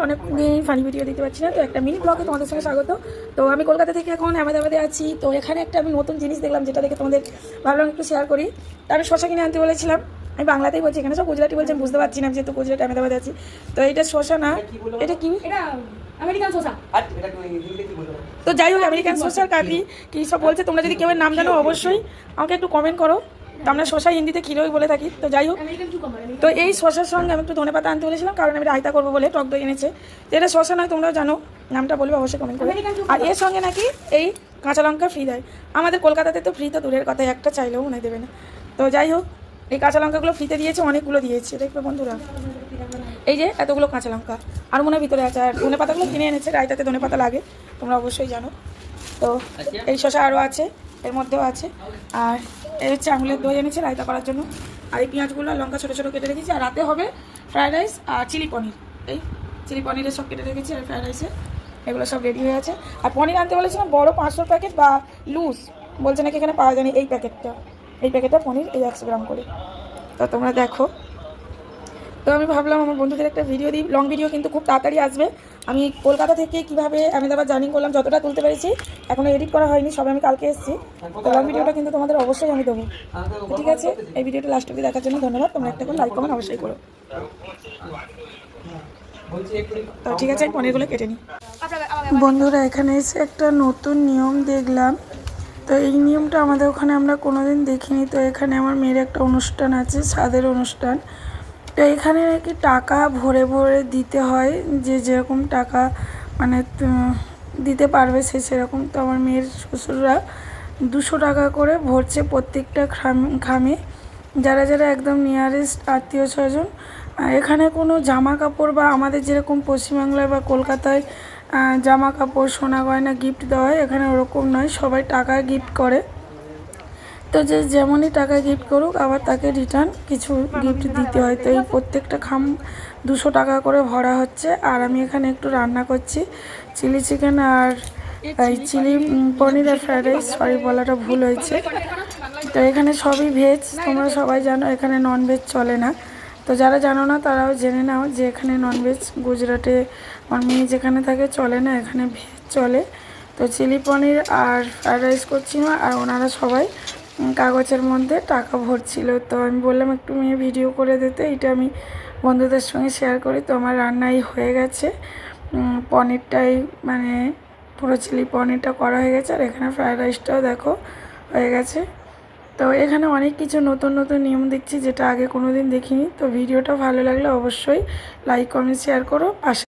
অনেক দিন funny video দিতে পারছি না, তো একটা মিনি ব্লগে তোমাদের সঙ্গে স্বাগত। তো আমি কলকাতা থেকে এখন আহমেদাবাদে আছি। তো এখানে একটা আমি নতুন জিনিস দেখলাম, যেটা দেখে তোমাদের ভাবলাম একটু শেয়ার করি। তো আমি শসা কিনে আনতে বলেছিলাম, আমি বাংলাতেই বলছি, এখানে সব গুজরাটি বলছি, আমি বুঝতে পারছি না, যেহেতু গুজরাট আহমেদাবাদে আছি। তো এটা শসা না, এটা কি, আমেরিকান শসা। তো যাই হোক, আমেরিকান শসার কাকি কী সব বলছে, তোমরা যদি কেউ নাম জানো অবশ্যই আমাকে একটু কমেন্ট করো। তো আমরা শসা হিন্দিতে খিরোই বলে থাকি। তো যাই হোক, তো এই শসার সঙ্গে আমি একটু ধনেপাতা আনতে বলেছিলাম, কারণ আমি রায়তা করবো বলে, টক দই এনেছে। তো এটা শসা নয়, তোমরাও জানো, নামটা বলবে অবশ্যই কমেন্ট করো। আর এর সঙ্গে নাকি এই কাঁচা লঙ্কা ফ্রি দেয়। আমাদের কলকাতাতে তো ফ্রি তো দূরের কথা, একটা চাইলেও মনে দেবে না। তো যাই হোক, এই কাঁচা লঙ্কাগুলো ফ্রিতে দিয়েছে, অনেকগুলো দিয়েছে, দেখবে বন্ধুরা, এই যে এতগুলো কাঁচা লঙ্কা। আর মনে ভিতরে আছে, আর ধনে পাতাগুলো কিনে এনেছে, রায়তাতে ধনে পাতা লাগে, তোমরা অবশ্যই জানো। তো এই শসা আরও আছে, এর মধ্যেও আছে। আর এই হচ্ছে আঙুলের দই এনেছে রায়তা করার জন্য। আর এই পেঁয়াজগুলো লঙ্কা ছোটো ছোটো কেটে রেখেছি। আর রাতে হবে ফ্রায়েড রাইস আর চিলি পনির। এই চিলি পনিরের সব কেটে রেখেছি, আর ফ্রায়েড রাইসে এগুলো সব রেডি হয়ে আছে। আর পনির আনতে বলেছিলাম বড় 500 প্যাকেট বা লুজ, বলছে নাকি এখানে পাওয়া যায়নি। এই প্যাকেটটা পনির, এই 100 গ্রাম করে। তো তোমরা দেখো। তো আমি ভাবলাম আমার বন্ধুদের একটা ভিডিও দিই, লং ভিডিও কিন্তু খুব তাড়াতাড়ি আসবে। আমি কলকাতা থেকে কীভাবে আহমেদাবাদ জার্নি করলাম, যতটা তুলতে পেরেছি, এখনও এডিট করা হয়নি, সবে আমি কালকে এসেছি। তো লং ভিডিওটা কিন্তু তোমাদের অবশ্যই আমি দেবো। ঠিক আছে, এই ভিডিওটা লাস্ট অবধি দেখার জন্য ধন্যবাদ। তোমরা একটা করে লাইক কমেন্ট অবশ্যই করো। তো ঠিক আছে, পনিরগুলো কেটে নিই। বন্ধুরা, এখানে এসে একটা নতুন নিয়ম দেখলাম। তো এই নিয়মটা আমাদের ওখানে আমরা কোনোদিন দেখিনি। তো এখানে আমার মেয়ের একটা অনুষ্ঠান আছে, স্বাদের অনুষ্ঠান। তো এখানে নাকি টাকা ভরে ভরে দিতে হয়, যে যেরকম টাকা মানে দিতে পারবে সে সেরকম। তো আমার মেয়ের শ্বশুররা 200 টাকা করে ভরছে প্রত্যেকটা খামে, যারা যারা একদম নিয়ারেস্ট আত্মীয় স্বজন। এখানে কোনো জামা কাপড় বা আমাদের যেরকম পশ্চিমবাংলায় বা কলকাতায় জামা কাপড় সোনা গয়না গিফট দেওয়া হয়, এখানে ওরকম নয়, সবাই টাকা গিফট করে। তো যে যেমনই টাকা গিফট করুক, আবার তাকে রিটার্ন কিছু গিফট দিতে হয়। তো এই প্রত্যেকটা খাম 200 টাকা করে ভরা হচ্ছে। আর আমি এখানে একটু রান্না করছি চিলি চিকেন আর এই চিলি পনির আর ফ্রায়েড রাইস, সরি বলাটা ভুল হয়েছে। তো এখানে সবই ভেজ, তোমরা সবাই জানো এখানে ননভেজ চলে না। তো যারা জানো না তারাও জেনে নাও যে এখানে ননভেজ, গুজরাটে আমার মেয়ে যেখানে থাকে চলে না, এখানে ভেজ চলে। তো চিলি পনির আর ফ্রায়েড রাইস করছিল, আর ওনারা সবাই কাগজের মধ্যে টাকা ভরছিল। তো আমি বললাম একটু মেয়ে ভিডিও করে দিতে, এটা আমি বন্ধুদের সঙ্গে শেয়ার করি। তো আমার রান্নাই হয়ে গেছে, পনিরটাই মানে পুরো চিলি পনিরটা করা হয়ে গেছে। আর এখানে ফ্রায়েড রাইসটাও দেখো হয়ে গেছে। তো এখানে অনেক কিছু নতুন নতুন নিয়ম দেখছি, যেটা আগে কোনো দিন দেখিনি। তো ভিডিওটা ভালো লাগলে অবশ্যই লাইক কমেন্ট শেয়ার করো। পাশে